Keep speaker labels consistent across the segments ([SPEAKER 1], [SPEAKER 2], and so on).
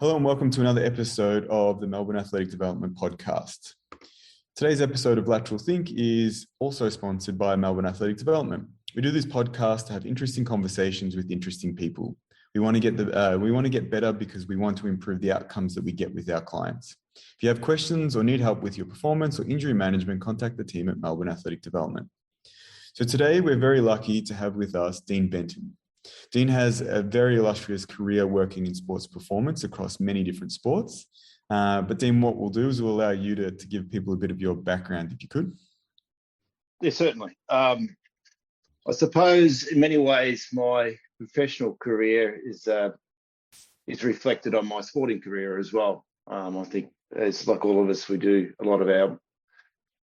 [SPEAKER 1] Hello and welcome to another episode of the Melbourne Athletic Development Podcast. Today's episode of Lateral Think is also sponsored by Melbourne Athletic Development. We do this podcast to have interesting conversations with interesting people. We want to get better because we want to improve the outcomes that we get with our clients. If you have questions or need help with your performance or injury management, contact the team at Melbourne Athletic Development. So today we're very lucky to have with us Dean Benton. Dean has a very illustrious career working in sports performance across many different sports. But Dean, what we'll do is we'll allow you to give people a bit of your background, if you could.
[SPEAKER 2] Yeah, certainly. I suppose in many ways my professional career is reflected on my sporting career as well. I think, as like all of us, we do a lot of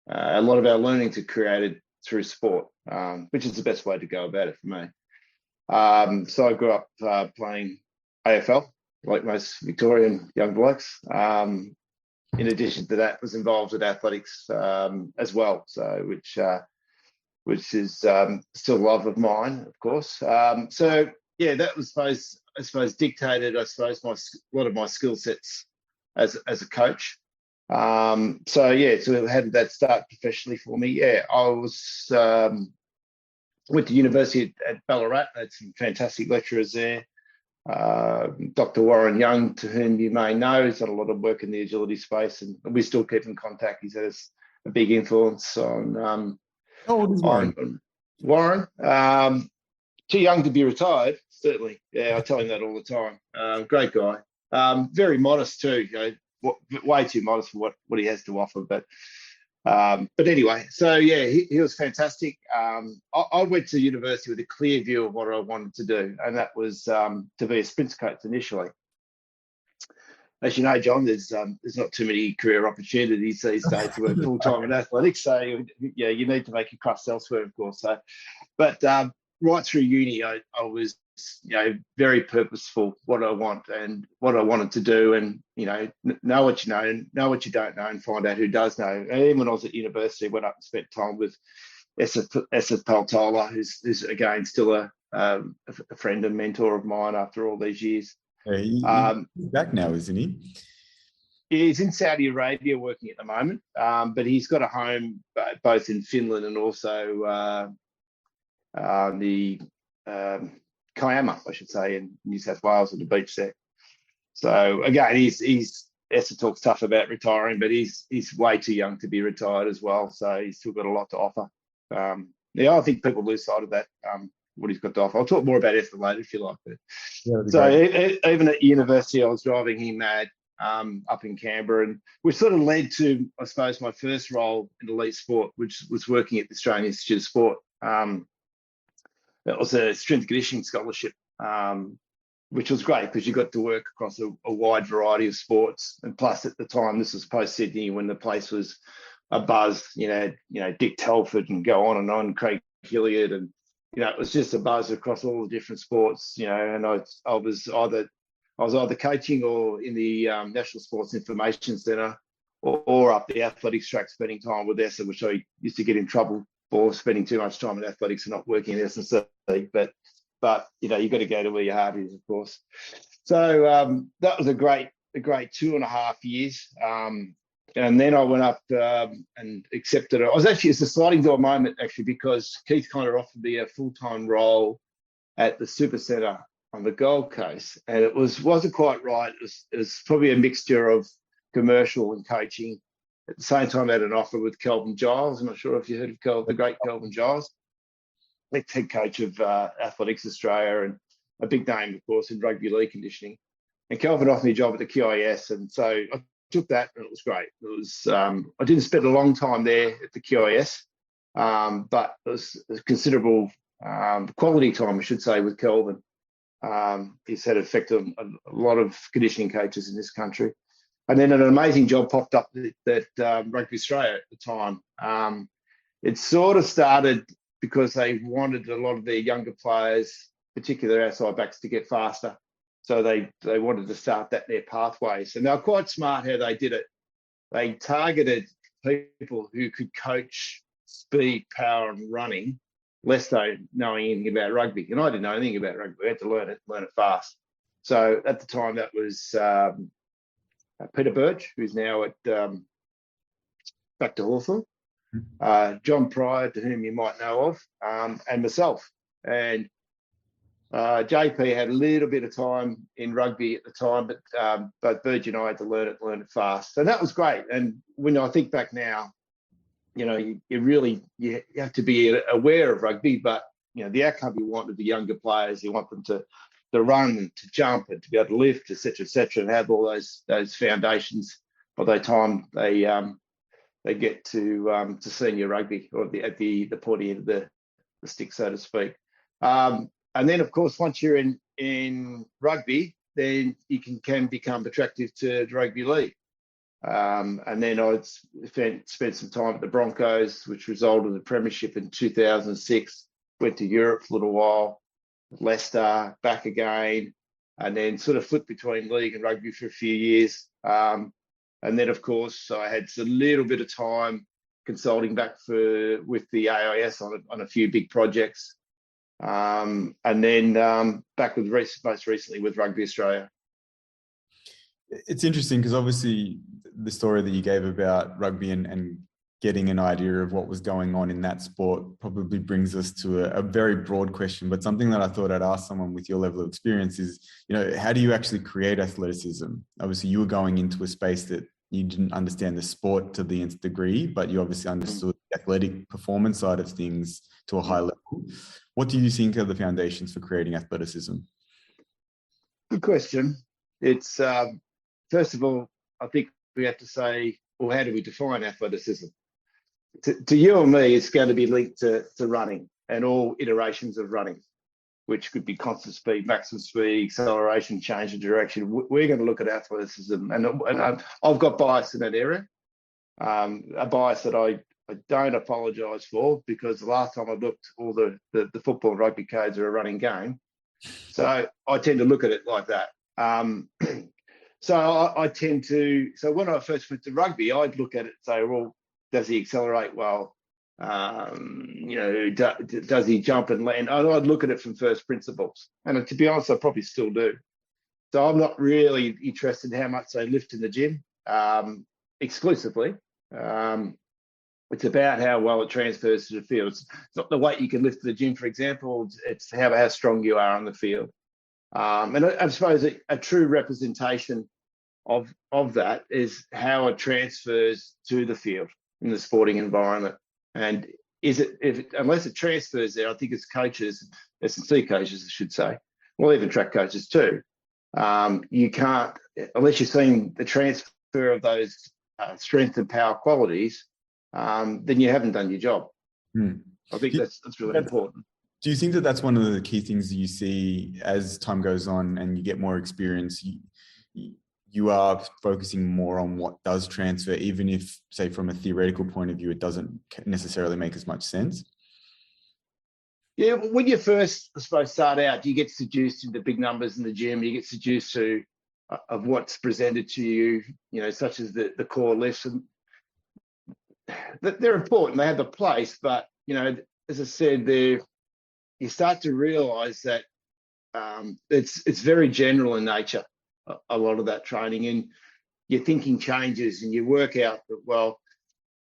[SPEAKER 2] our learning to create it through sport, which is the best way to go about it for me. So I grew up playing AFL, like most Victorian young blokes. In addition to that, was involved with athletics as well. So which is still a love of mine, of course. So yeah, that was I suppose dictated a lot of my skill sets as a coach. So how did that start professionally for me? Yeah, I was. Went to university at Ballarat, had some fantastic lecturers there. Dr. Warren Young, to whom you may know, he's done a lot of work in the agility space, and we still keep in contact. He's had a big influence on,
[SPEAKER 1] How old is Warren?
[SPEAKER 2] on Warren. Too young to be retired, certainly. Yeah, I tell him that all the time. Great guy. Very modest too, way too modest for what he has to offer, but anyway, so yeah, he was fantastic. I went to university with a clear view of what I wanted to do, and that was to be a sprints coach initially. As you know, John, there's not too many career opportunities these days to work full time in athletics, so yeah, you need to make your crust elsewhere, of course. So, but right through uni, I was very purposeful what I want and what I wanted to do, and know what you know and know what you don't know, and find out who does know. And even when I was at university, I went up and spent time with Essa Paltola, who's again still a friend and mentor of mine after all these years.
[SPEAKER 1] He's back now, isn't he?
[SPEAKER 2] He's in Saudi Arabia working at the moment, but he's got a home both in Finland and also the Kiama, I should say, in New South Wales, at the beach there. So again, Essa talks tough about retiring, but he's way too young to be retired as well. So he's still got a lot to offer. I think people lose sight of that, what he's got to offer. I'll talk more about Essa later if you like. But even at university, I was driving him mad up in Canberra, and which sort of led to, I suppose, my first role in elite sport, which was working at the Australian Institute of Sport. It was a strength and conditioning scholarship, which was great because you got to work across a wide variety of sports. And plus, at the time, this was post-Sydney, when the place was a buzz. Dick Telford and go on, Craig Hilliard, and it was just a buzz across all the different sports. And I was either coaching or in the National Sports Information Centre, or up the athletics track, spending time with Essa, which I used to get in trouble for spending too much time in athletics and not working in S&C. But you've got to go to where your heart is, of course. So that was a great 2.5 years. And then I went up and accepted it. It's a sliding door moment, actually, because Keith kind of offered me a full-time role at the Super Centre on the Gold Coast, and it wasn't quite right. It was probably a mixture of commercial and coaching. At the same time, I had an offer with Kelvin Giles. I'm not sure if you heard of the great Kelvin Giles, head coach of Athletics Australia, and a big name, of course, in rugby league conditioning. And Kelvin offered me a job at the QIS, and so I took that, and it was great. It was I didn't spend a long time there at the QIS, but it was a considerable quality time, I should say, with Kelvin. He's had effect on a lot of conditioning coaches in this country. And then an amazing job popped up at Rugby Australia at the time. It sort of started because they wanted a lot of their younger players, particularly outside backs, to get faster. So they wanted to start their pathway. So they were quite smart how they did it. They targeted people who could coach speed, power, and running, less so knowing anything about rugby. And I didn't know anything about rugby. I had to learn it fast. So at the time, that was Peter Birch, who's now at back to Hawthorn, John Pryor, to whom you might know of, and myself. And JP had a little bit of time in rugby at the time, but both Birch and I had to learn it fast. So that was great. And when I think back now, you have to be aware of rugby, but the outcome you want of the younger players, you want them to run and to jump and to be able to lift, etc., and have all those foundations by the time they get to senior rugby, or at the pointy end of the stick, so to speak. And then, of course, once you're in rugby, then you can become attractive to rugby league. And then I spent some time at the Broncos, which resulted in the premiership in 2006. Went to Europe for a little while, Leicester, back again, and then sort of flipped between league and rugby for a few years. And then, of course, I had a little bit of time consulting back with the AIS on a few big projects. And then back with most recently with Rugby Australia.
[SPEAKER 1] It's interesting because obviously the story that you gave about rugby and getting an idea of what was going on in that sport probably brings us to a very broad question, but something that I thought I'd ask someone with your level of experience is, how do you actually create athleticism? Obviously, you were going into a space that you didn't understand the sport to the nth degree, but you obviously understood the athletic performance side of things to a high level. What do you think are the foundations for creating athleticism?
[SPEAKER 2] Good question. It's first of all, I think we have to say, well, how do we define athleticism? To you and me, it's going to be linked to running and all iterations of running, which could be constant speed, maximum speed, acceleration, change of direction. We're going to look at athleticism, and I've got bias in that area, a bias that I don't apologise for, because the last time I looked, all the football and rugby codes are a running game. So I tend to look at it like that. So when I first went to rugby, I'd look at it and say, well, does he accelerate well? Does he jump and land? I'd look at it from first principles. And to be honest, I probably still do. So I'm not really interested in how much they lift in the gym exclusively. It's about how well it transfers to the field. It's not the weight you can lift to the gym, for example. It's how strong you are on the field. And I suppose a true representation of that is how it transfers to the field in the sporting environment. And unless it transfers there, I think as coaches, S&C coaches, I should say, well, even track coaches too, you can't, unless you're seeing the transfer of those strength and power qualities, then you haven't done your job. I think that's really important.
[SPEAKER 1] Do you think that that's one of the key things that you see as time goes on and you get more experience? You are focusing more on what does transfer, even if, say, from a theoretical point of view, it doesn't necessarily make as much sense?
[SPEAKER 2] Yeah, when you first, I suppose, start out, you get seduced into big numbers in the gym. You get seduced to of what's presented to you, such as the core lifts. And they're important. They have a place, but, as I said, you start to realise that it's very general in nature, a lot of that training, and your thinking changes and you work out that, well,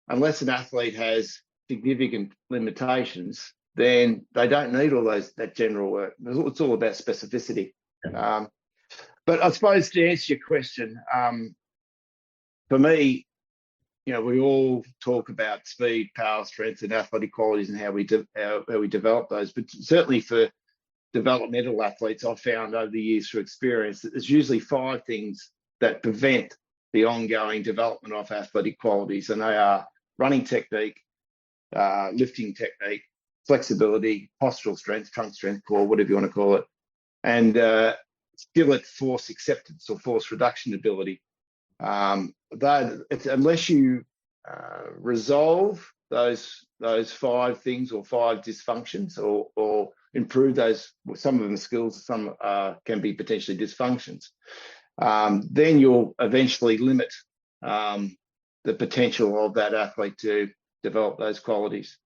[SPEAKER 2] unless an athlete has significant limitations, then they don't need all that general work. It's all about specificity.
[SPEAKER 1] Yeah.
[SPEAKER 2] But I suppose to answer your question, for me, we all talk about speed, power, strength, and athletic qualities and how we develop those. But certainly for developmental athletes, I've found over the years through experience that there's usually 5 things that prevent the ongoing development of athletic qualities, and they are running technique, lifting technique, flexibility, postural strength, trunk strength, core, whatever you want to call it, and skillet force acceptance or force reduction ability. Unless you resolve those 5 things or 5 dysfunctions, or improve those, some of them skills, some can be potentially dysfunctions, then you'll eventually limit the potential of that athlete to develop those qualities.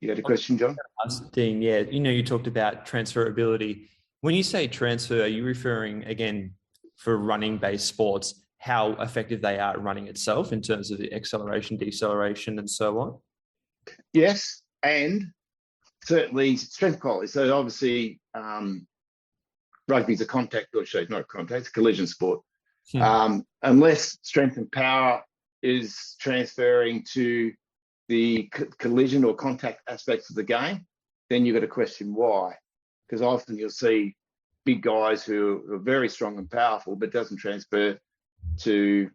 [SPEAKER 2] You had a question, John?
[SPEAKER 3] Last thing, yeah. You talked about transferability. When you say transfer, are you referring, again, for running-based sports, how effective they are at running itself in terms of the acceleration, deceleration, and so on?
[SPEAKER 2] Yes, and certainly strength quality. So obviously, rugby is a contact, or sorry, not a contact, it's a collision sport. Unless strength and power is transferring to the collision or contact aspects of the game, then you've got to question why. Because often you'll see big guys who are very strong and powerful, but doesn't transfer to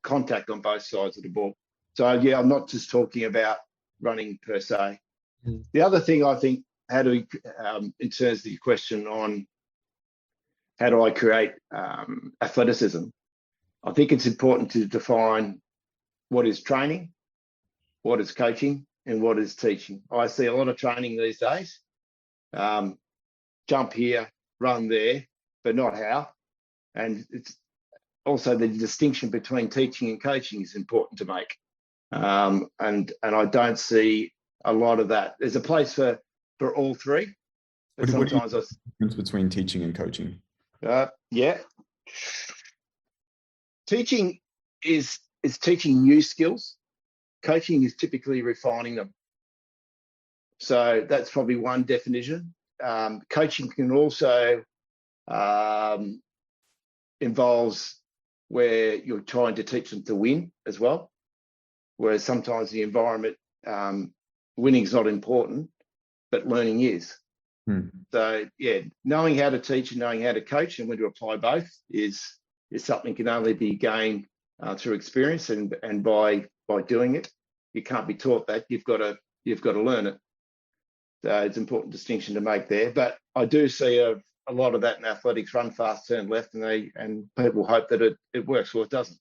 [SPEAKER 2] contact on both sides of the ball. So yeah, I'm not just talking about running per se. The other thing I think, how do we, in terms of the question on how do I create athleticism, I think it's important to define what is training, what is coaching, and what is teaching. I see a lot of training these days. Jump here, run there, but not how. And it's also the distinction between teaching and coaching is important to make. And I don't see a lot of that. There's a place for all three. But
[SPEAKER 1] what is the difference between teaching and coaching?
[SPEAKER 2] Yeah. Teaching is teaching new skills. Coaching is typically refining them. So that's probably one definition. Coaching can also involves where you're trying to teach them to win as well. Whereas sometimes the environment, winning is not important, but learning is. So yeah, knowing how to teach and knowing how to coach and when to apply both is something can only be gained through experience and by doing it. You can't be taught that. You've got to learn it. So it's an important distinction to make there. But I do see a lot of that in athletics: run fast, turn left, and people hope that it works. Well, it doesn't.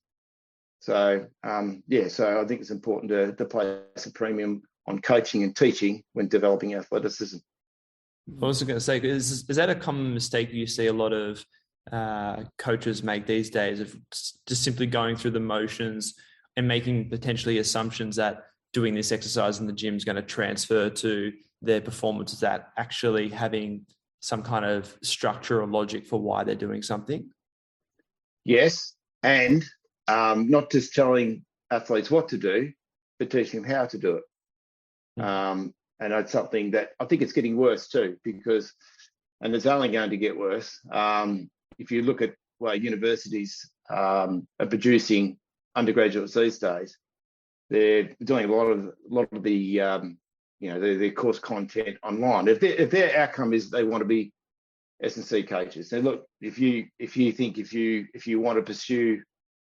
[SPEAKER 2] So so I think it's important to place a premium on coaching and teaching when developing athleticism.
[SPEAKER 3] I was going to say, is that a common mistake you see a lot of coaches make these days, of just simply going through the motions and making potentially assumptions that doing this exercise in the gym is going to transfer to their performance, without actually having some kind of structure or logic for why they're doing something?
[SPEAKER 2] Yes, and not just telling athletes what to do, but teaching them how to do it. And that's something that I think it's getting worse too, because, and it's only going to get worse. If you look at universities are producing undergraduates these days, they're doing a lot of the their course content online. If their outcome is they want to be S&C coaches, then look, if you want to pursue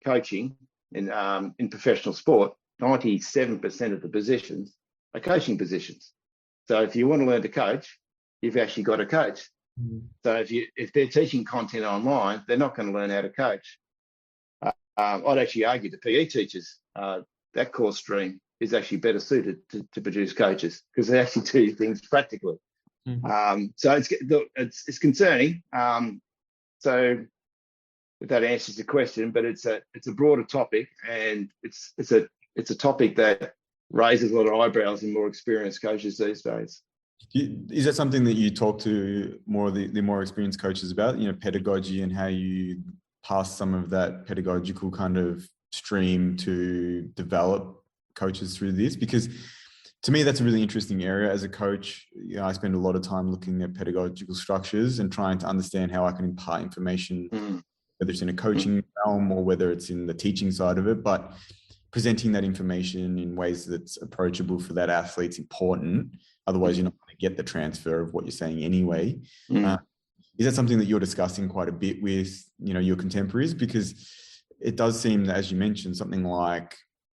[SPEAKER 2] coaching in professional sport, 97% of the positions are coaching positions. So if you want to learn to coach, you've actually got to coach. So if they're teaching content online, they're not going to learn how to coach. I'd actually argue the PE teachers, that course stream is actually better suited to produce coaches, because they actually do things practically. So it's concerning. So if that answers the question, but it's a broader topic, and it's a topic that raises a lot of eyebrows in more experienced coaches these days.
[SPEAKER 1] Is that something that you talk to more of the more experienced coaches about, pedagogy, and how you pass some of that pedagogical kind of stream to develop coaches through this? Because to me, that's a really interesting area. As a coach, I spend a lot of time looking at pedagogical structures and trying to understand how I can impart information, whether it's in a coaching realm or whether it's in the teaching side of it. But presenting that information in ways that's approachable for that athlete's important. Otherwise, you're not going to get the transfer of what you're saying anyway. Is that something that you're discussing quite a bit with, your contemporaries? Because it does seem that, as you mentioned, something like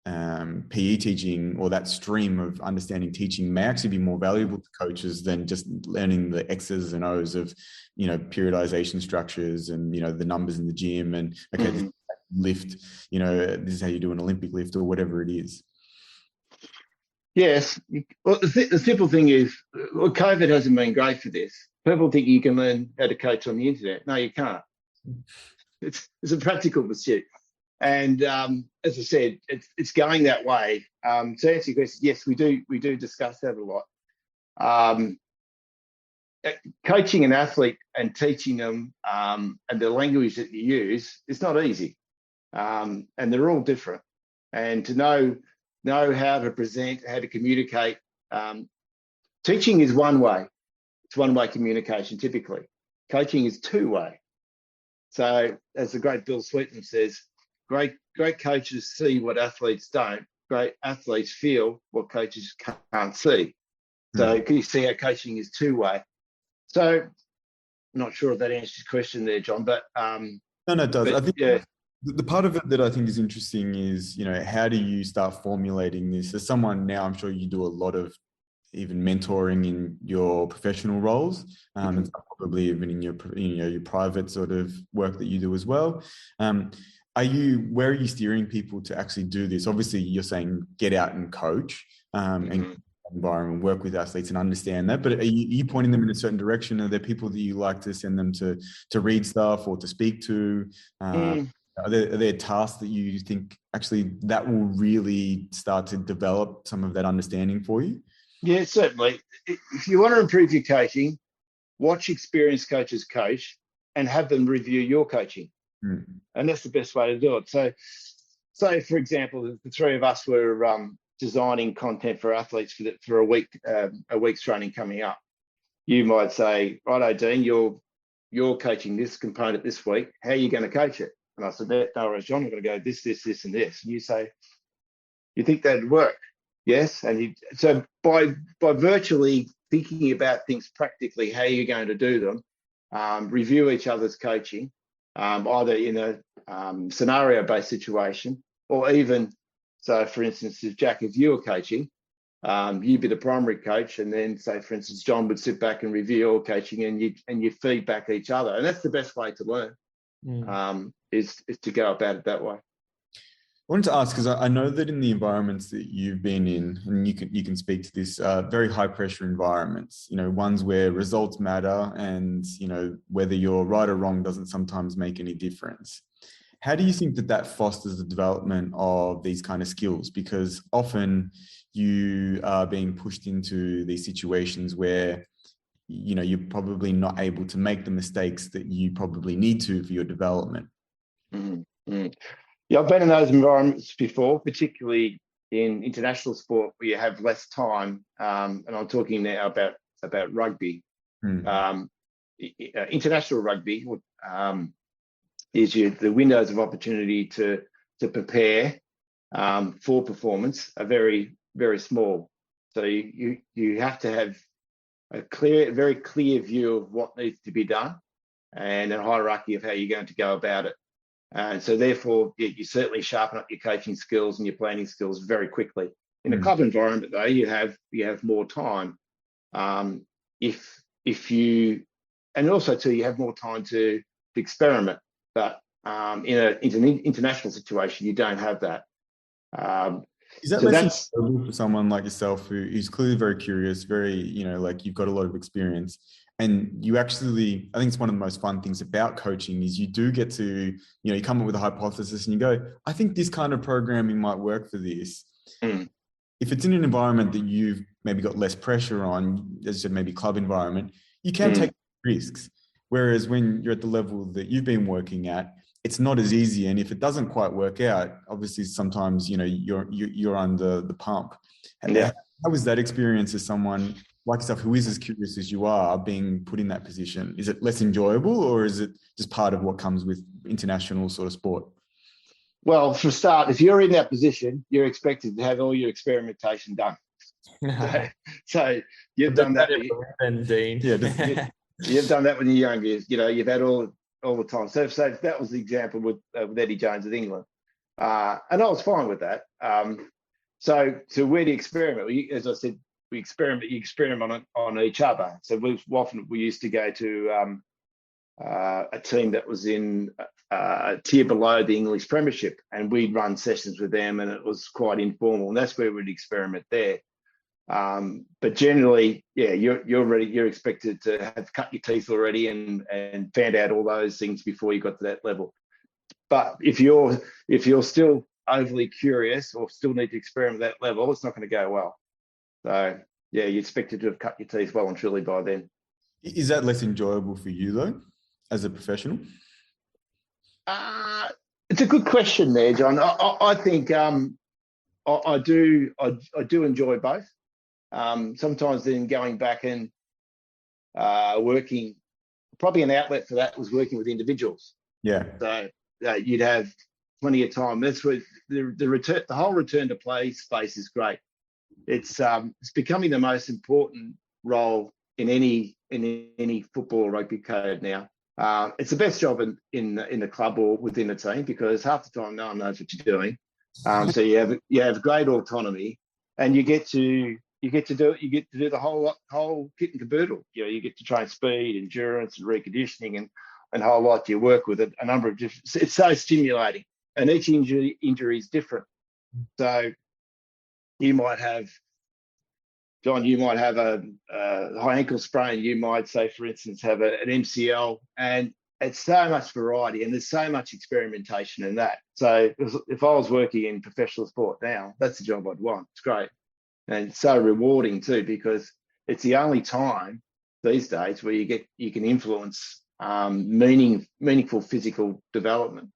[SPEAKER 1] PE teaching, or that stream of understanding teaching, may actually be more valuable to coaches than just learning the X's and O's of, periodization structures and, the numbers in the gym and, okay, this lift, this is how you do an Olympic lift or whatever it is.
[SPEAKER 2] Yes. Well, the simple thing is, COVID hasn't been great for this. People think you can learn how to coach on the internet. No, you can't. It's a practical pursuit. And as I said, it's going that way. To answer your question, yes, we do discuss that a lot. coaching an athlete and teaching them and the language that you use is not easy, and they're all different. And to know how to present, how to communicate. Teaching is one way. It's one-way communication typically. Coaching is two-way. So as the great Bill Sweetman says, great coaches see what athletes don't. Great athletes feel what coaches can't see. So can you see how coaching is two-way? So I'm not sure if that answers your question there, John, but
[SPEAKER 1] no, it does. I think the part of it that I think is interesting is, how do you start formulating this? As someone now, I'm sure you do a lot of even mentoring in your professional roles, and probably even in your private sort of work that you do as well. Where are you steering people to actually do this? Obviously, you're saying get out and coach and environment, work with athletes and understand that. But are you pointing them in a certain direction? Are there people that you like to send them to read stuff or to speak to? Are there tasks that you think actually that will really start to develop some of that understanding for you?
[SPEAKER 2] Yeah, certainly. If you want to improve your coaching, watch experienced coaches coach and have them review your coaching. And that's the best way to do it. So for example, the three of us were designing content for athletes for a week's training coming up. You might say, righto, Dean, you're coaching this component this week. How are you going to coach it? And I said, no worries, John, I'm going to go this, and this. And you say, you think that'd work? Yes. And so by virtually thinking about things practically, how you're going to do them, review each other's coaching, either in a scenario-based situation or even, so for instance, if you were coaching, you'd be the primary coach, and then say, for instance, John would sit back and review your coaching, and you feedback each other. And that's the best way to learn, is to go about it that way.
[SPEAKER 1] I wanted to ask, because I know that in the environments that you've been in, and you can speak to this, very high pressure environments, ones where results matter, and whether you're right or wrong doesn't sometimes make any difference. How do you think that fosters the development of these kind of skills? Because often you are being pushed into these situations where you're probably not able to make the mistakes that you probably need to for your development.
[SPEAKER 2] Yeah, I've been in those environments before, particularly in international sport where you have less time. And I'm talking now about rugby. International rugby is the windows of opportunity to prepare for performance are very, very small. So you have to have a very clear view of what needs to be done and a hierarchy of how you're going to go about it. And so therefore, you certainly sharpen up your coaching skills and your planning skills very quickly. In a club environment, though, you have more time. And also too, you have more time to experiment. But in an international situation, you don't have that.
[SPEAKER 1] Is that less enjoyable for someone like yourself who's clearly very curious, very, you've got a lot of experience, and you actually, I think it's one of the most fun things about coaching is you do get to, you come up with a hypothesis and you go, I think this kind of programming might work for this. If it's in an environment that you've maybe got less pressure on, as you said, maybe club environment, you can take risks. Whereas when you're at the level that you've been working at, it's not as easy. And if it doesn't quite work out, obviously sometimes, you're under the pump.
[SPEAKER 2] Yeah.
[SPEAKER 1] How was that experience as someone like yourself who is as curious as you are being put in that position? Is it less enjoyable, or is it just part of what comes with international sort of sport?
[SPEAKER 2] Well, for a start, if you're in that position, you're expected to have all your experimentation done. So you've done that.
[SPEAKER 3] Dean.
[SPEAKER 2] You've done that when you're younger. You've had all the time. So that was the example with Eddie Jones with England, and I was fine with that. So where do you experiment? As I said, you experiment on each other. So we used to go to a team that was in a tier below the English Premiership, and we'd run sessions with them, and it was quite informal, and that's where we'd experiment there. But generally, you're expected to have cut your teeth already and found out all those things before you got to that level. But if you're still overly curious or still need to experiment at that level, it's not going to go well. So you're expected to have cut your teeth well and truly by then.
[SPEAKER 1] Is that less enjoyable for you though, as a professional?
[SPEAKER 2] It's a good question there, John. I think I do enjoy both. Sometimes then going back and working, probably an outlet for that was working with individuals.
[SPEAKER 1] Yeah.
[SPEAKER 2] So you'd have plenty of time. That's where the whole return to play space is great. It's becoming the most important role in any football or rugby code now. It's the best job in the club or within the team, because half the time no one knows what you're doing. So you have great autonomy, and you get to do the whole kit and caboodle. You get to train speed, endurance, and reconditioning, and whole lot. You work with a number of different. It's so stimulating, and each injury is different. So you might have, John, a high ankle sprain. You might, say, for instance, have an MCL, and it's so much variety, and there's so much experimentation in that. So if I was working in professional sport now, that's the job I'd want. It's great, and it's so rewarding too, because it's the only time these days where you can influence meaningful physical development.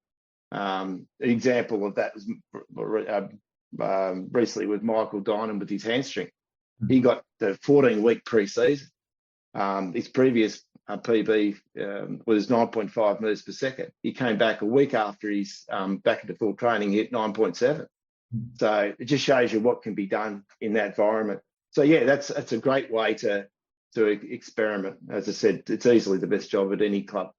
[SPEAKER 2] An example of that was recently with Michael Dinan with his hamstring. He got the 14-week pre-season. His previous PB was 9.5 meters per second. He came back a week after he's back into full training, hit 9.7. So it just shows you what can be done in that environment. So yeah, that's a great way to experiment. As I said, it's easily the best job at any club.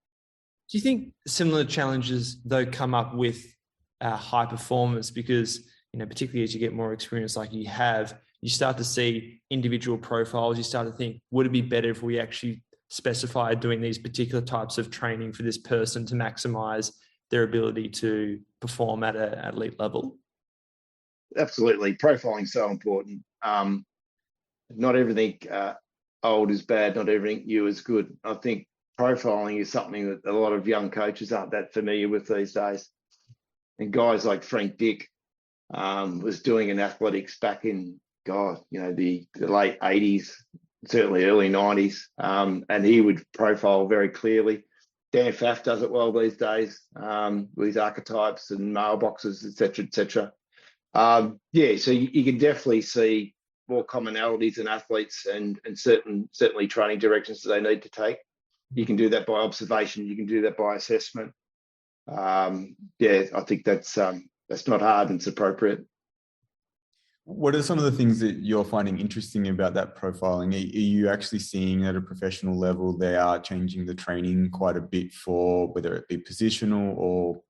[SPEAKER 3] Do you think similar challenges though come up with high performance? Because particularly as you get more experience, like you have, you start to see individual profiles. You start to think, would it be better if we actually specify doing these particular types of training for this person to maximize their ability to perform at an elite level?
[SPEAKER 2] Absolutely. Profiling is so important. Not everything old is bad. Not everything new is good. I think profiling is something that a lot of young coaches aren't that familiar with these days. And guys like Frank Dick was doing in athletics back in, the late 80s, certainly early 90s. And he would profile very clearly. Dan Pfaff does it well these days with his archetypes and mailboxes, et cetera, et cetera. So you can definitely see more commonalities in athletes and certainly training directions that they need to take. You can do that by observation. You can do that by assessment. I think that's not hard and it's appropriate.
[SPEAKER 1] What are some of the things that you're finding interesting about that profiling? Are you actually seeing at a professional level they are changing the training quite a bit for whether it be positional or,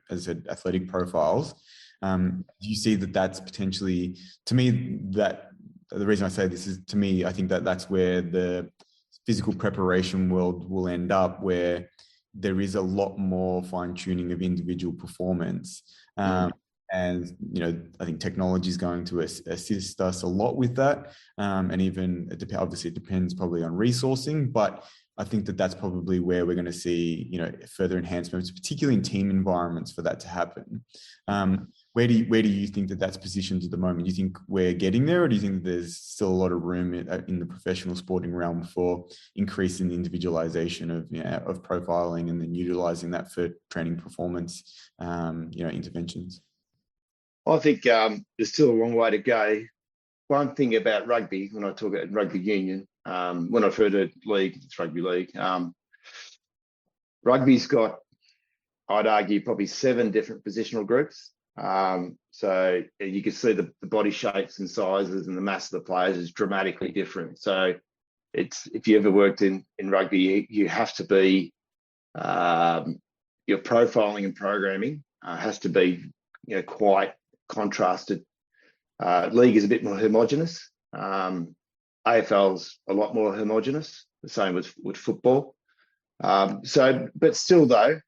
[SPEAKER 1] as I said, athletic profiles? Do you see that that's potentially, to me, that the reason I say this is, to me, I think that that's where the physical preparation world will end up, where there is a lot more fine tuning of individual performance. And, I think technology is going to assist us a lot with that. And even, obviously, it depends probably on resourcing, but I think that that's probably where we're going to see, further enhancements, particularly in team environments, for that to happen. Where do you think that that's positioned at the moment? Do you think we're getting there, or do you think there's still a lot of room in the professional sporting realm for increasing the individualization of profiling and then utilizing that for training performance, interventions?
[SPEAKER 2] I think there's still a long way to go. One thing about rugby, when I talk about rugby union, when I refer to league, it's rugby league. Rugby's got, I'd argue, probably 7 different positional groups. So you can see the body shapes and sizes and the mass of the players is dramatically different. So if you ever worked in rugby, you have to be, your profiling and programming has to be quite contrasted. League is a bit more homogenous. AFL's a lot more homogenous. The same with football. But still though,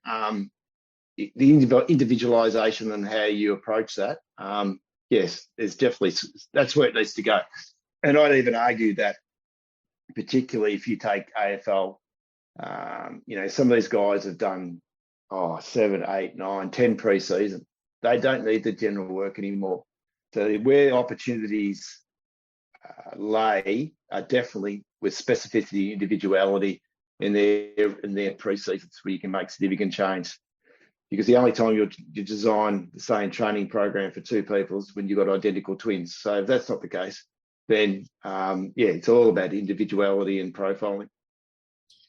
[SPEAKER 2] the individualization and how you approach that, yes, there's definitely, that's where it needs to go. And I'd even argue that, particularly if you take AFL, some of these guys have done 7, 8, 9, 10 pre-season. They don't need the general work anymore. So where opportunities lay are definitely with specificity, individuality, in their pre-seasons where you can make significant change. Because the only time you design the same training program for two people is when you've got identical twins. So if that's not the case, then it's all about individuality and profiling.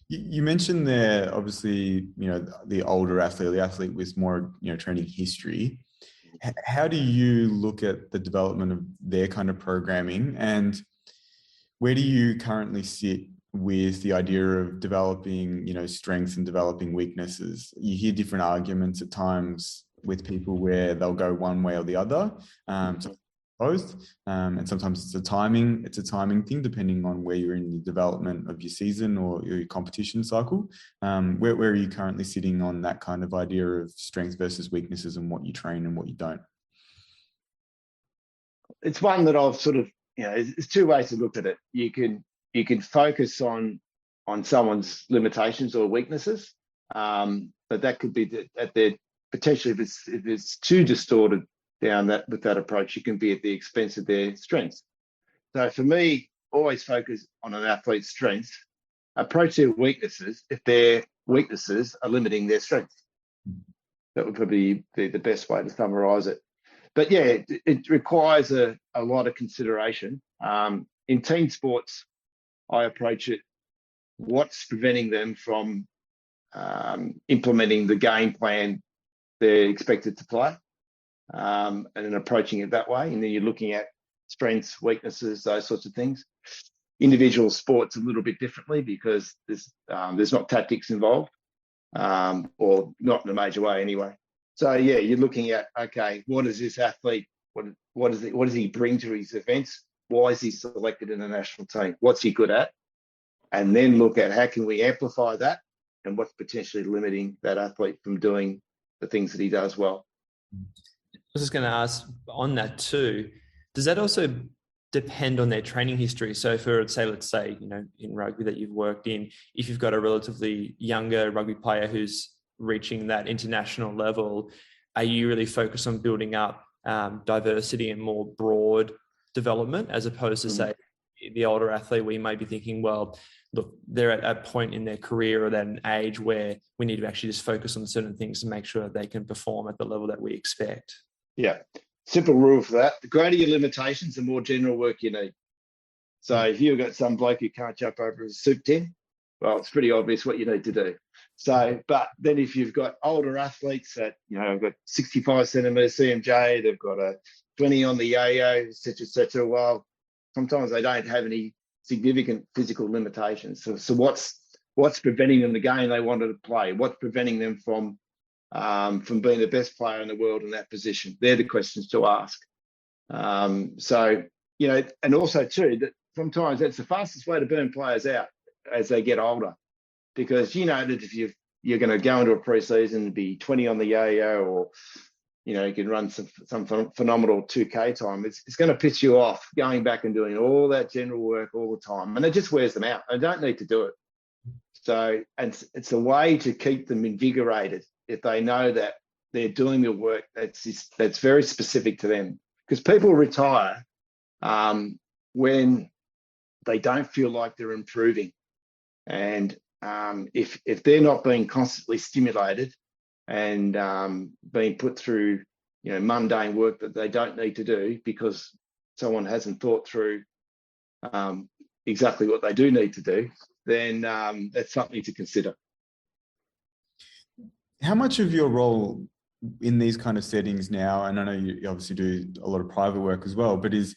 [SPEAKER 1] You mentioned there, obviously, the older athlete, the athlete with more, training history. How do you look at the development of their kind of programming, and where do you currently sit with the idea of developing, strengths and developing weaknesses? You hear different arguments at times with people where they'll go one way or the other. And sometimes it's a timing thing, depending on where you're in the development of your season or your competition cycle. Where are you currently sitting on that kind of idea of strengths versus weaknesses and what you train and what you don't?
[SPEAKER 2] It's one that I've sort of, there's two ways to look at it. You can focus on someone's limitations or weaknesses, but that could be at their potentially, if it's too distorted down with that approach, you can be at the expense of their strengths. So for me, always focus on an athlete's strengths, approach their weaknesses if their weaknesses are limiting their strengths. That would probably be the best way to summarize it. But yeah, it requires a lot of consideration. In team sports, I approach it, what's preventing them from implementing the game plan they're expected to play, and then approaching it that way. And then you're looking at strengths, weaknesses, those sorts of things. Individual sports a little bit differently because there's not tactics involved, or not in a major way anyway. So yeah, you're looking at, okay, what is this athlete? What does he bring to his events? Why is he selected in the national team? What's he good at? And then look at how can we amplify that and what's potentially limiting that athlete from doing the things that he does well.
[SPEAKER 3] I was just going to ask on that too, does that also depend on their training history? So for, let's say, in rugby that you've worked in, if you've got a relatively younger rugby player who's reaching that international level, are you really focused on building up diversity and more broad development, as opposed to say the older athlete where you might be thinking, well, look, they're at a point in their career or at an age where we need to actually just focus on certain things to make sure they can perform at the level that we expect?
[SPEAKER 2] Yeah, simple rule for that. The greater your limitations, the more general work you need. So if you've got some bloke who can't jump over a soup tin, well, it's pretty obvious what you need to do. So, but then if you've got older athletes that, have got 65 centimetres CMJ, they've got a 20 on the yo-yo, et cetera, well, sometimes they don't have any significant physical limitations. So what's preventing them the game they wanted to play? What's preventing them from being the best player in the world in that position? They're the questions to ask. So, and also too, that sometimes that's the fastest way to burn players out as they get older, because that if you're going to go into a pre-season and be 20 on the yo-yo, or you can run some phenomenal 2K time, it's going to piss you off going back and doing all that general work all the time, and it just wears them out. They don't need to do it. So, and it's a way to keep them invigorated if they know that they're doing the work that's very specific to them. Because people retire when they don't feel like they're improving, and if they're not being constantly stimulated and being put through mundane work that they don't need to do because someone hasn't thought through exactly what they do need to do, then that's something to consider.
[SPEAKER 1] How much of your role in these kind of settings now, and I know you obviously do a lot of private work as well, but is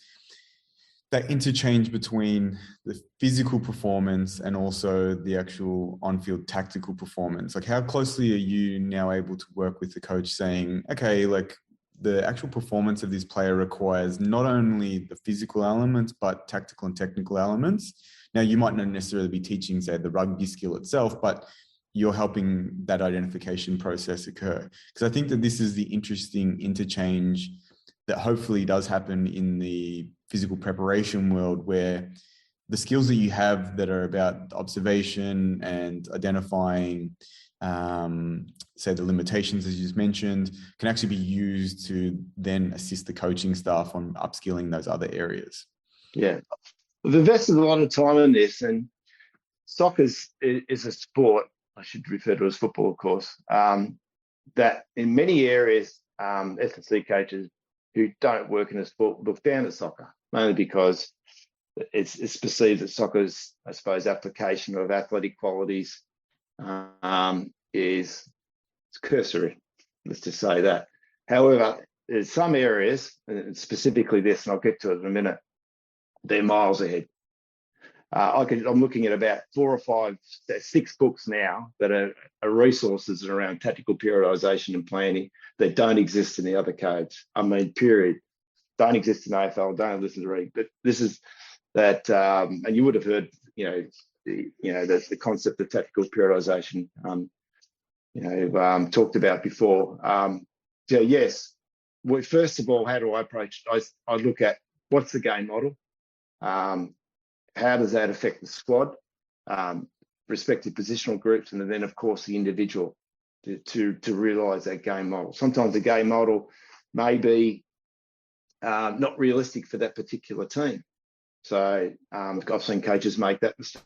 [SPEAKER 1] that interchange between the physical performance and also the actual on-field tactical performance? Like, how closely are you now able to work with the coach saying, okay, like the actual performance of this player requires not only the physical elements, but tactical and technical elements? Now, you might not necessarily be teaching, say, the rugby skill itself, but you're helping that identification process occur. Because I think that this is the interesting interchange that hopefully does happen in the physical preparation world, where the skills that you have that are about observation and identifying, say, the limitations, as you just mentioned, can actually be used to then assist the coaching staff on upskilling those other areas.
[SPEAKER 2] Yeah. We've invested a lot of time in this, and soccer is a sport. I should refer to it as football, of course. That in many areas, S&C coaches who don't work in a sport look down at soccer, mainly because it's perceived that soccer's, I suppose, application of athletic qualities is cursory. Let's just say that. However, there's some areas, and specifically this, and I'll get to it in a minute, they're miles ahead. I'm looking at about 4 or 5, 6 books now that are resources around tactical periodisation and planning that don't exist in the other codes. I mean, period. Don't exist in AFL, don't listen to read. But this is that, and you would have heard, the concept of tactical periodisation, talked about before. So yes, well, first of all, how do I approach it? I look at what's the game model. How does that affect the squad, respective positional groups, and then, of course, the individual to realise that game model. Sometimes the game model may be not realistic for that particular team. So I've seen coaches make that mistake.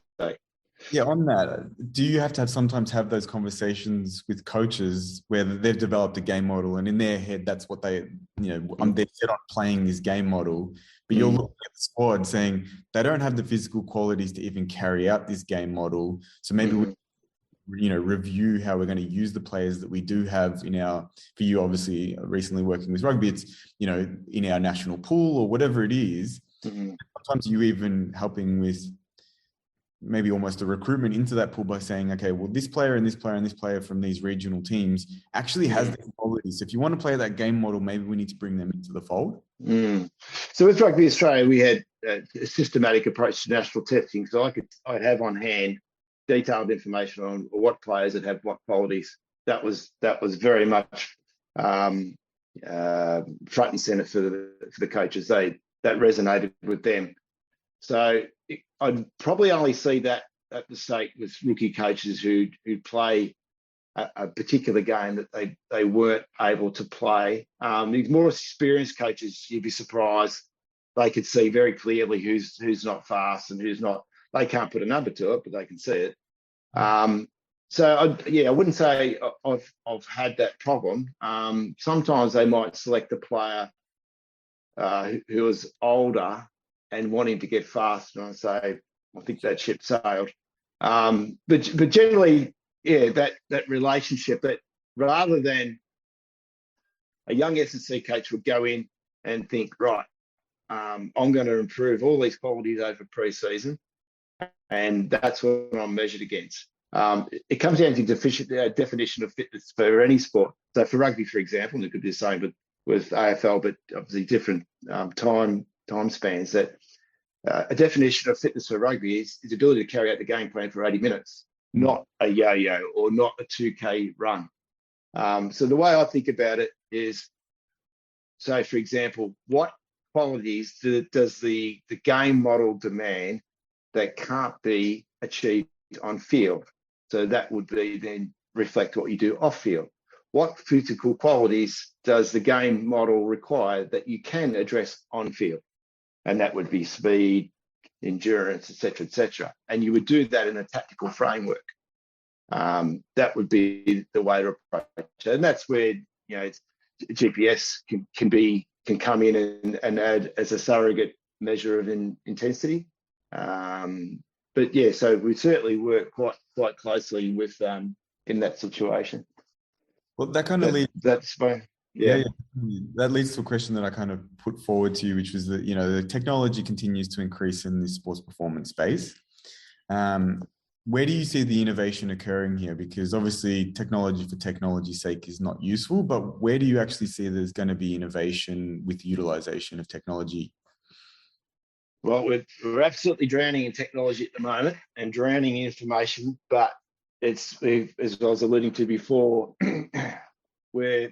[SPEAKER 1] Yeah, on that, do you have to sometimes have those conversations with coaches where they've developed a game model and in their head, that's what they're set on playing this game model, but you're looking at the squad saying they don't have the physical qualities to even carry out this game model. So maybe we review how we're going to use the players that we do have for you, obviously recently working with rugby, it's, in our national pool or whatever it is. Sometimes you even helping with maybe almost a recruitment into that pool by saying, okay, well, this player and this player and this player from these regional teams actually has the qualities. So if you want to play that game model, maybe we need to bring them into the fold.
[SPEAKER 2] So with Rugby Australia, we had a systematic approach to national testing. So I'd have on hand detailed information on what players that have what qualities. That was very much front and centre for the coaches. That resonated with them. So I'd probably only see that mistake with rookie coaches who play a particular game that they weren't able to play. These more experienced coaches, you'd be surprised, they could see very clearly who's not fast and who's not. They can't put a number to it, but they can see it. So I wouldn't say I've had that problem. Sometimes they might select a player who is older and wanting to get faster, and I say, I think that ship sailed. But generally, that relationship, that rather than a young S&C coach would go in and think, right, I'm going to improve all these qualities over pre-season, and that's what I'm measured against. It comes down to definition of fitness for any sport. So for rugby, for example, and it could be the same with AFL, but obviously different time spans, that a definition of fitness for rugby is the ability to carry out the game plan for 80 minutes, not a yo-yo or not a 2K run. So the way I think about it is, so for example, what qualities does the game model demand that can't be achieved on field? So that would be then reflect what you do off field. What physical qualities does the game model require that you can address on field? And that would be speed, endurance, etc., etc. And you would do that in a tactical framework. That would be the way to approach it. And that's where GPS can come in and add as a surrogate measure of intensity. But yeah, so we certainly work quite closely with in that situation.
[SPEAKER 1] Well, that kind of leads.
[SPEAKER 2] That's fine.
[SPEAKER 1] Yeah, that leads to a question that I kind of put forward to you, which was that the technology continues to increase in the sports performance space. Where do you see the innovation occurring here? Because obviously technology for technology's sake is not useful, but where do you actually see there's going to be innovation with utilization of technology?
[SPEAKER 2] Well, we're absolutely drowning in technology at the moment and drowning in information, but it's, as I was alluding to before, we're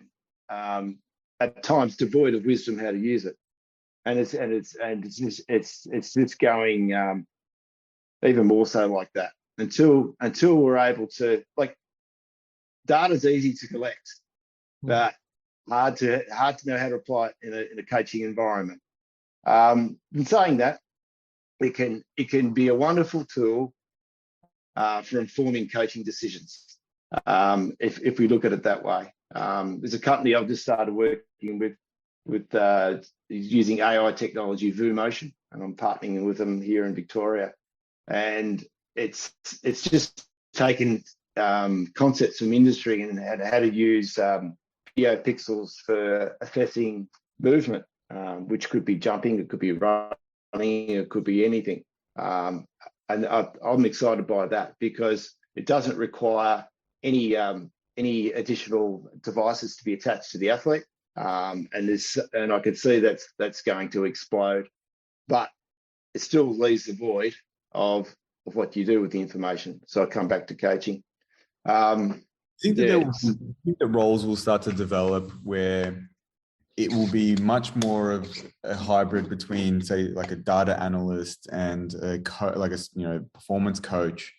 [SPEAKER 2] at times devoid of wisdom how to use it, and it's just going even more so like that until we're able to, like, data's easy to collect, but hard to know how to apply it in a coaching environment. In saying that, it can be a wonderful tool for informing coaching decisions. If we look at it that way, there's a company I've just started working with using AI technology, VuMotion, and I'm partnering with them here in Victoria. And it's just taken concepts from industry and how to use video pixels for assessing movement, which could be jumping, it could be running, it could be anything. And I'm excited by that because it doesn't require any additional devices to be attached to the athlete. And I can see that's going to explode, but it still leaves the void of what you do with the information. So I come back to coaching.
[SPEAKER 1] I think that roles will start to develop where it will be much more of a hybrid between, say, like a data analyst and a performance coach.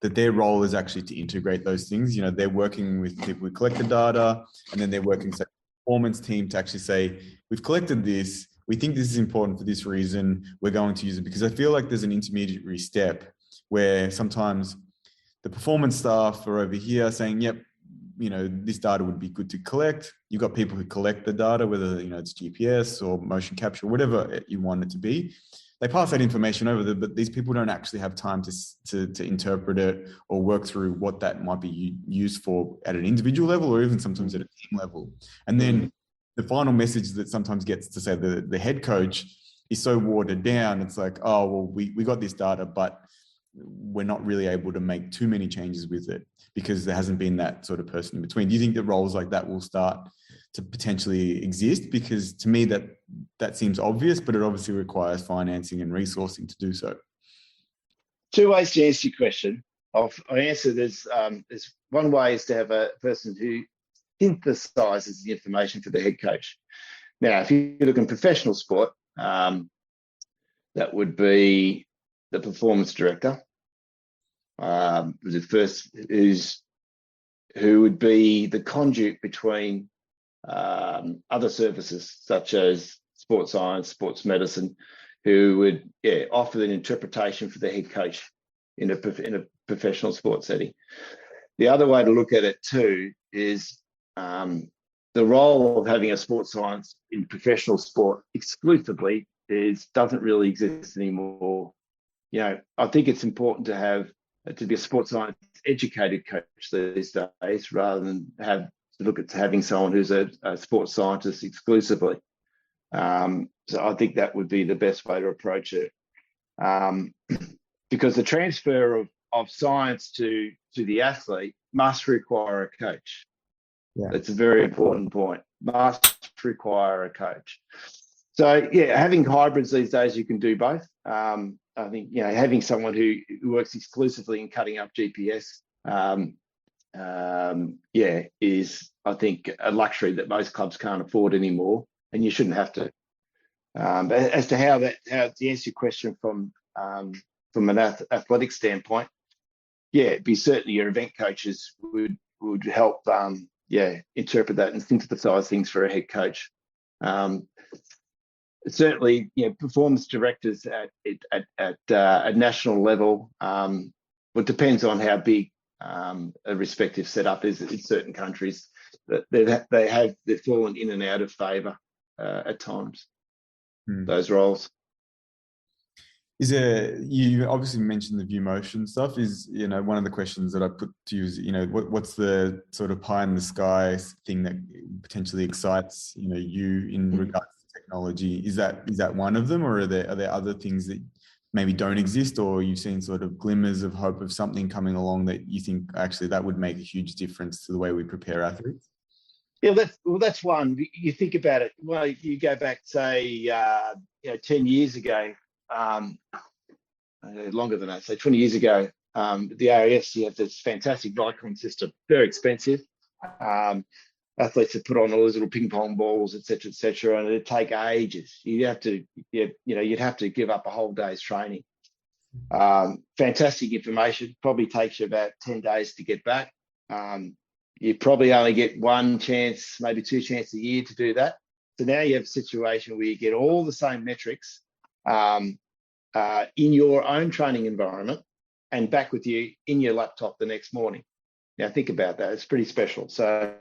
[SPEAKER 1] That their role is actually to integrate those things. They're working with people who collect the data, and then they're working with the performance team to actually say, we've collected this, we think this is important for this reason, we're going to use it. Because I feel like there's an intermediary step where sometimes the performance staff are over here saying, yep, this data would be good to collect. You've got people who collect the data, whether it's GPS or motion capture, whatever you want it to be. They pass that information over there, but these people don't actually have time to interpret it or work through what that might be used for at an individual level or even sometimes at a team level. And then the final message that sometimes gets to say the head coach is so watered down. It's like, oh, well, we got this data, but we're not really able to make too many changes with it because there hasn't been that sort of person in between. Do you think that roles like that will start to potentially exist? Because to me that seems obvious, but it obviously requires financing and resourcing to do so.
[SPEAKER 2] Two ways to answer your question. I'll answer there's one way is to have a person who synthesizes the information for the head coach. Now, if you look in professional sport, that would be the performance director. Who would be the conduit between other services such as sports science, sports medicine, who would offer an interpretation for the head coach in a professional sports setting. The other way to look at it too is the role of having a sports science in professional sport exclusively doesn't really exist anymore. I think it's important to be a sports science educated coach these days rather than look at having someone who's a sports scientist exclusively. So I think that would be the best way to approach it. Because the transfer of science to the athlete must require a coach. Yeah. That's a very important point. Must require a coach. So having hybrids these days, you can do both. I think having someone who works exclusively in cutting up GPS, is I think a luxury that most clubs can't afford anymore, and you shouldn't have to. But as to how to answer your question from an athletic standpoint, it'd be certainly your event coaches would help interpret that and synthesize things for a head coach. Certainly, performance directors at a national level. It depends on how big a respective setup is in certain countries. They've fallen in and out of favour at times. Those roles.
[SPEAKER 1] You obviously mentioned the VuMotion stuff. Is one of the questions that I put to you is what's the sort of pie in the sky thing that potentially excites you in regards to technology? Is that one of them, or are there other things that maybe don't exist, or you've seen sort of glimmers of hope of something coming along that you think actually that would make a huge difference to the way we prepare athletes?
[SPEAKER 2] Yeah, that's one. You think about it. Well, you go back, say, 10 years ago, longer than that, say 20 years ago, the RAS, you have this fantastic Vicon system, very expensive. Athletes have put on all those little ping pong balls, et cetera, and it'd take ages. You'd have to give up a whole day's training. Fantastic information, probably takes you about 10 days to get back. You probably only get one chance, maybe two chances a year to do that. So now you have a situation where you get all the same metrics in your own training environment and back with you in your laptop the next morning. Now think about that. It's pretty special. So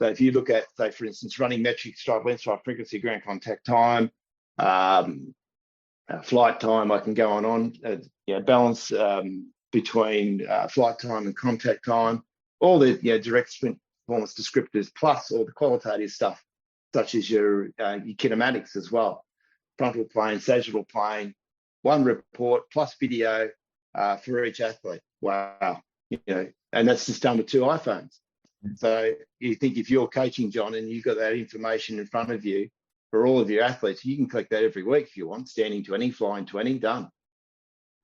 [SPEAKER 2] if you look at, say, for instance, running metric, stride length, stride frequency, ground contact time, flight time, I can go on, balance between flight time and contact time, all the direct sprint performance descriptors, plus all the qualitative stuff, such as your kinematics as well, frontal plane, sagittal plane, one report plus video for each athlete. Wow, and that's just done with 2 iPhones. So you think if you're coaching, John, and you've got that information in front of you for all of your athletes, you can collect that every week if you want, standing 20, flying 20, done.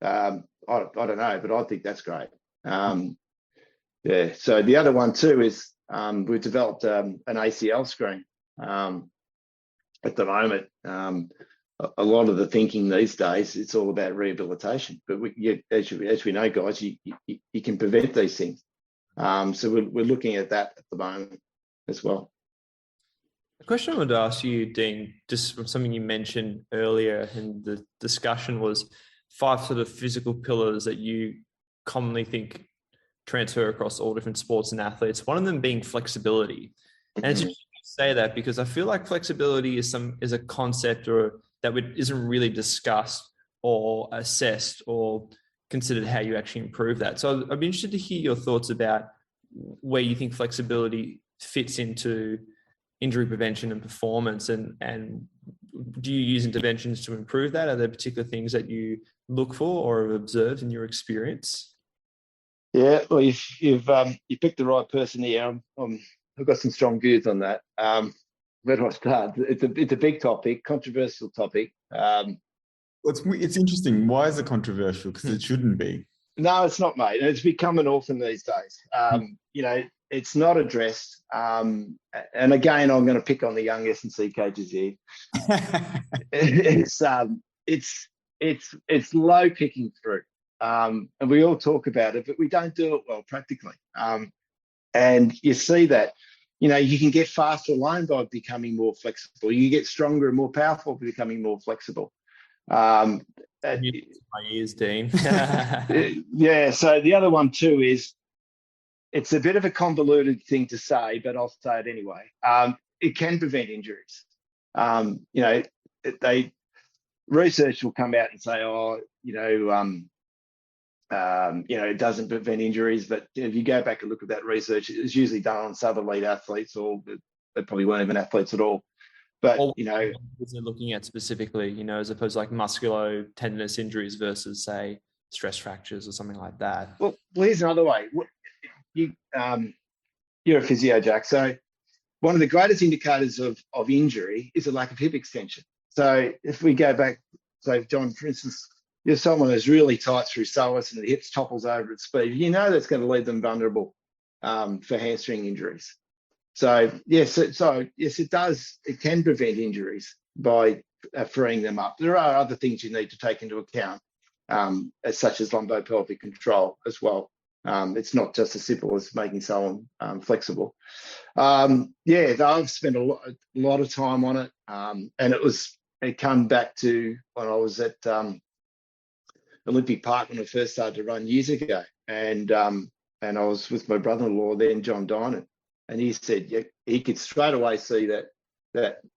[SPEAKER 2] I don't know, but I think that's great. So the other one too is we've developed an ACL screen at the moment. A lot of the thinking these days, it's all about rehabilitation. But as we know, guys, you can prevent these things. So we're looking at that at the moment as well.
[SPEAKER 3] The question I wanted to ask you, Dean, just from something you mentioned earlier in the discussion, was 5 sort of physical pillars that you commonly think transfer across all different sports and athletes. One of them being flexibility. And it's interesting to say that because I feel like flexibility is a concept that isn't really discussed or assessed or considered how you actually improve that. So I'd be interested to hear your thoughts about where you think flexibility fits into injury prevention and performance, and do you use interventions to improve that? Are there particular things that you look for or have observed in your experience?
[SPEAKER 2] Yeah, well, you picked the right person here. I've got some strong views on that. Where do I start? It's a big topic, controversial topic.
[SPEAKER 1] It's interesting. Why is it controversial? Because it shouldn't be.
[SPEAKER 2] No, it's not, mate. It's become an orphan these days. It's not addressed. And again, I'm going to pick on the young S&C coaches here. It's low picking through. And we all talk about it, but we don't do it well practically. And you see that, you can get faster alone by becoming more flexible. You get stronger and more powerful by becoming more flexible.
[SPEAKER 3] My ears, Dean.
[SPEAKER 2] Yeah. So the other one too is, it's a bit of a convoluted thing to say, but I'll say it anyway. It can prevent injuries. Research will come out and say, it doesn't prevent injuries. But if you go back and look at that research, it's usually done on sub-elite athletes, or they probably weren't even athletes at all. But,
[SPEAKER 3] what they're looking at specifically, as opposed to like musculo-tendinous injuries versus, say, stress fractures or something like that.
[SPEAKER 2] Well, here's another way. You're a physio, Jack. So one of the greatest indicators of injury is a lack of hip extension. So if we go back, so John, for instance, you're someone who's really tight through psoas and the hips topples over at speed, that's going to leave them vulnerable for hamstring injuries. So yes, it does. It can prevent injuries by freeing them up. There are other things you need to take into account, such as lumbopelvic control as well. It's not just as simple as making someone flexible. I've spent a lot of time on it, and it come back to when I was at Olympic Park when I first started to run years ago, and I was with my brother-in-law then, John Dinan, and he said he could straight away see that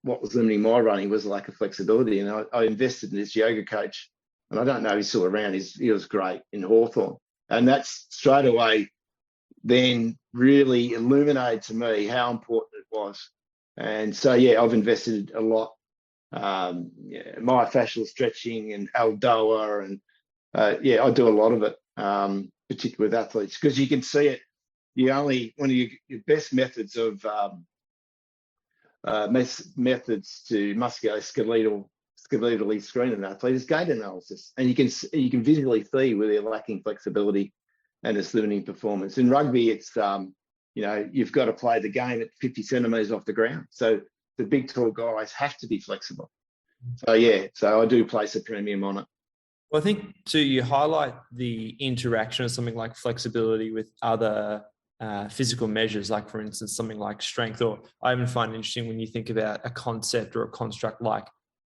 [SPEAKER 2] what was limiting my running was a lack of flexibility, and I invested in this yoga coach, and I don't know if he's still around. He was great in Hawthorn. And that's straight away then really illuminated to me how important it was. And so, I've invested a lot. Myofascial stretching and Aldoa, and I do a lot of it, particularly with athletes, because you can see it. One of your best methods of methods to musculoskeletally screen an athlete is gait analysis, and you can visually see where they're lacking flexibility and it's limiting performance. In rugby, it's you've got to play the game at 50 centimeters off the ground, so the big tall guys have to be flexible. So I do place a premium on it.
[SPEAKER 3] Well, I think too, you highlight the interaction of something like flexibility with other physical measures, like for instance something like strength, or I even find it interesting when you think about a concept or a construct like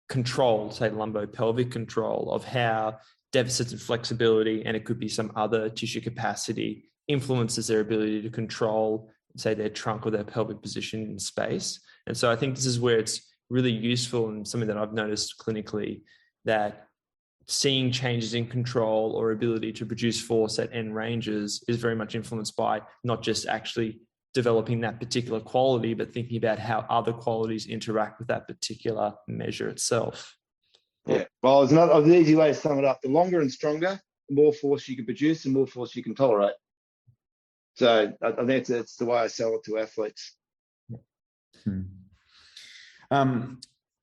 [SPEAKER 3] control, say lumbopelvic control, of how deficits in flexibility, and it could be some other tissue capacity, influences their ability to control, say, their trunk or their pelvic position in space. And so I think this is where it's really useful, and something that I've noticed clinically, that seeing changes in control or ability to produce force at end ranges is very much influenced by not just actually developing that particular quality, but thinking about how other qualities interact with that particular measure itself.
[SPEAKER 2] Yeah, well, it's not an easy way to sum it up. The longer and stronger, the more force you can produce, the more force you can tolerate. So I think that's the way I sell it to athletes.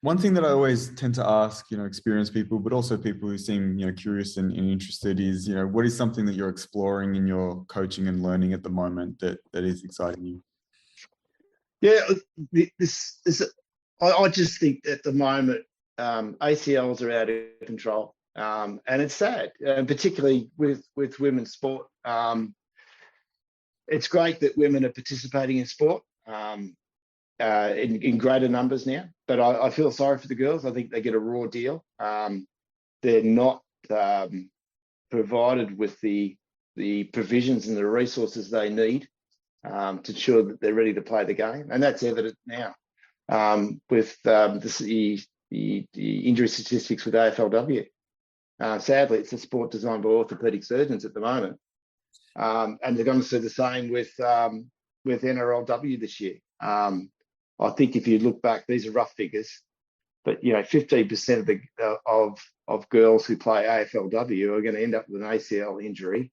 [SPEAKER 1] One thing that I always tend to ask, experienced people, but also people who seem, curious and interested is, what is something that you're exploring in your coaching and learning at the moment that is exciting you?
[SPEAKER 2] Yeah, I just think at the moment, ACLs are out of control, and it's sad, particularly with women's sport. It's great that women are participating in sport in greater numbers now, but I feel sorry for the girls. I think they get a raw deal. They're not provided with the provisions and the resources they need to ensure that they're ready to play the game, and that's evident now with the injury statistics with AFLW. Sadly, it's a sport designed by orthopaedic surgeons at the moment, and they're going to see the same with NRLW this year. I think if you look back, these are rough figures, but 15% of girls who play AFLW are going to end up with an ACL injury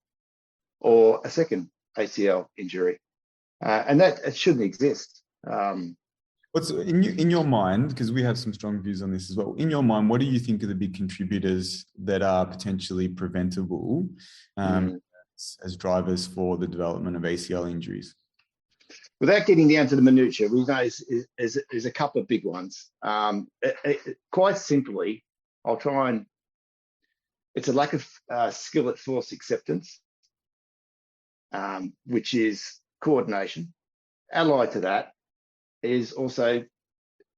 [SPEAKER 2] or a second ACL injury, and that shouldn't exist.
[SPEAKER 1] What's in your mind, because we have some strong views on this as well, in your mind, what do you think are the big contributors that are potentially preventable as drivers for the development of ACL injuries?
[SPEAKER 2] Without getting down to the minutiae, we know there's a couple of big ones. Quite simply, I'll try and... It's a lack of skill at force acceptance, which is coordination. Allied to that is also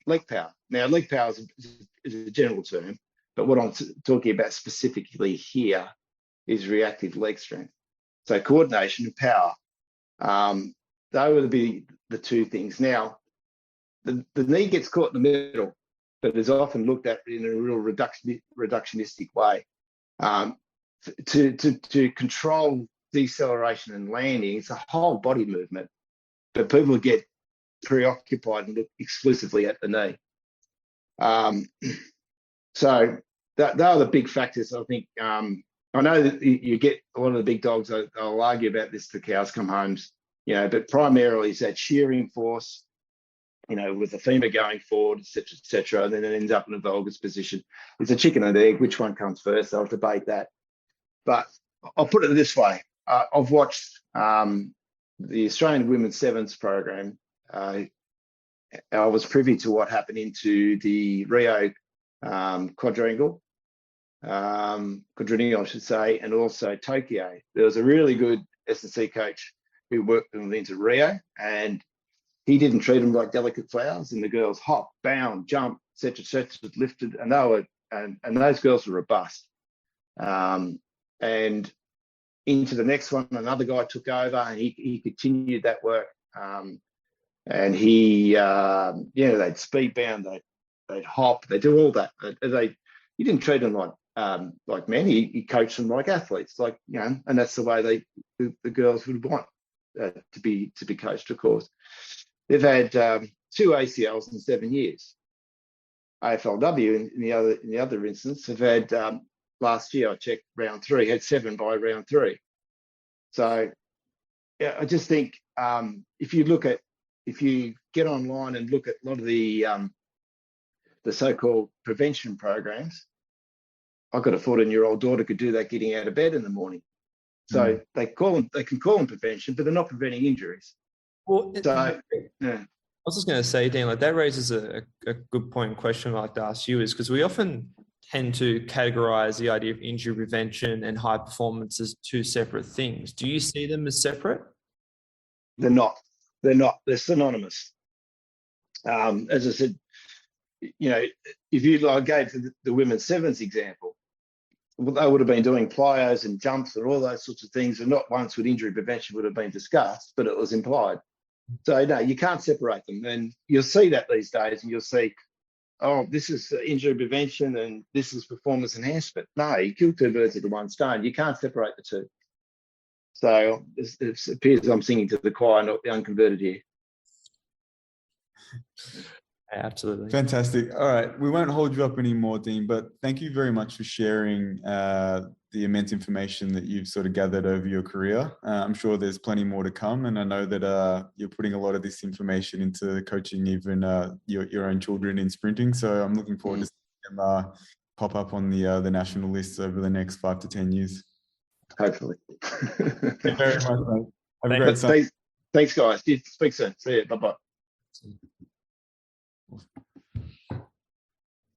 [SPEAKER 2] leg power. Now, leg power is a general term, but what I'm talking about specifically here is reactive leg strength. So coordination and power, they would be the two things. Now, the knee gets caught in the middle, but is often looked at in a real reductionistic way. To control deceleration and landing, it's a whole body movement, but people get preoccupied and look exclusively at the knee. So that are the big factors, I think. I know that you get a lot of the big dogs, they'll argue about this till cows come home, but primarily it's that shearing force, with the femur going forward, et cetera, and then it ends up in a valgus position. It's a chicken and egg. Which one comes first? I'll debate that. But I'll put it this way. I've watched the Australian Women's Sevens program. I was privy to what happened into the Rio quadrennial, I should say, and also Tokyo. There was a really good S&C coach who worked them into Rio, and he didn't treat them like delicate flowers. And the girls hopped, bound, jumped, etc., lifted, and they were, and those girls were robust. And into the next one, another guy took over, and he continued that work. And he, they'd speed bound, they'd hop, they do all that. He didn't treat them like men. He coached them like athletes, and that's the way the girls would want to be coached. Of course, they've had 2 ACLs in 7 years. AFLW in the other instance have had last year, I checked, round 3 had 7 by round 3. So yeah, I just think if you get online and look at a lot of the so-called prevention programs, I've got a 14-year-old daughter could do that getting out of bed in the morning. So they can call them prevention, but they're not preventing injuries.
[SPEAKER 3] Well,
[SPEAKER 2] so yeah.
[SPEAKER 3] I was just going to say, Dean, that raises a good point and question I'd like to ask you, is because we often tend to categorize the idea of injury prevention and high performance as 2 separate things. Do you see them as separate?
[SPEAKER 2] They're not. They're synonymous. As I said, if I gave the women's sevens example, they would have been doing plyos and jumps and all those sorts of things, and not once would injury prevention would have been discussed, but it was implied. So no, you can't separate them. And you'll see that these days, and you'll see, oh, this is injury prevention and this is performance enhancement. No, you kill two birds with the one stone. You can't separate the two. So it appears I'm singing to the choir, not the unconverted here.
[SPEAKER 3] Absolutely.
[SPEAKER 1] Fantastic. All right. We won't hold you up anymore, Dean, but thank you very much for sharing the immense information that you've sort of gathered over your career. I'm sure there's plenty more to come. And I know that you're putting a lot of this information into coaching even your own children in sprinting. So I'm looking forward to seeing them pop up on the national lists over the next 5 to 10 years.
[SPEAKER 2] Hopefully.
[SPEAKER 1] Thank you very much, mate. Have a great Sunday.
[SPEAKER 2] Thanks, guys. Speak soon. See you. Bye-bye.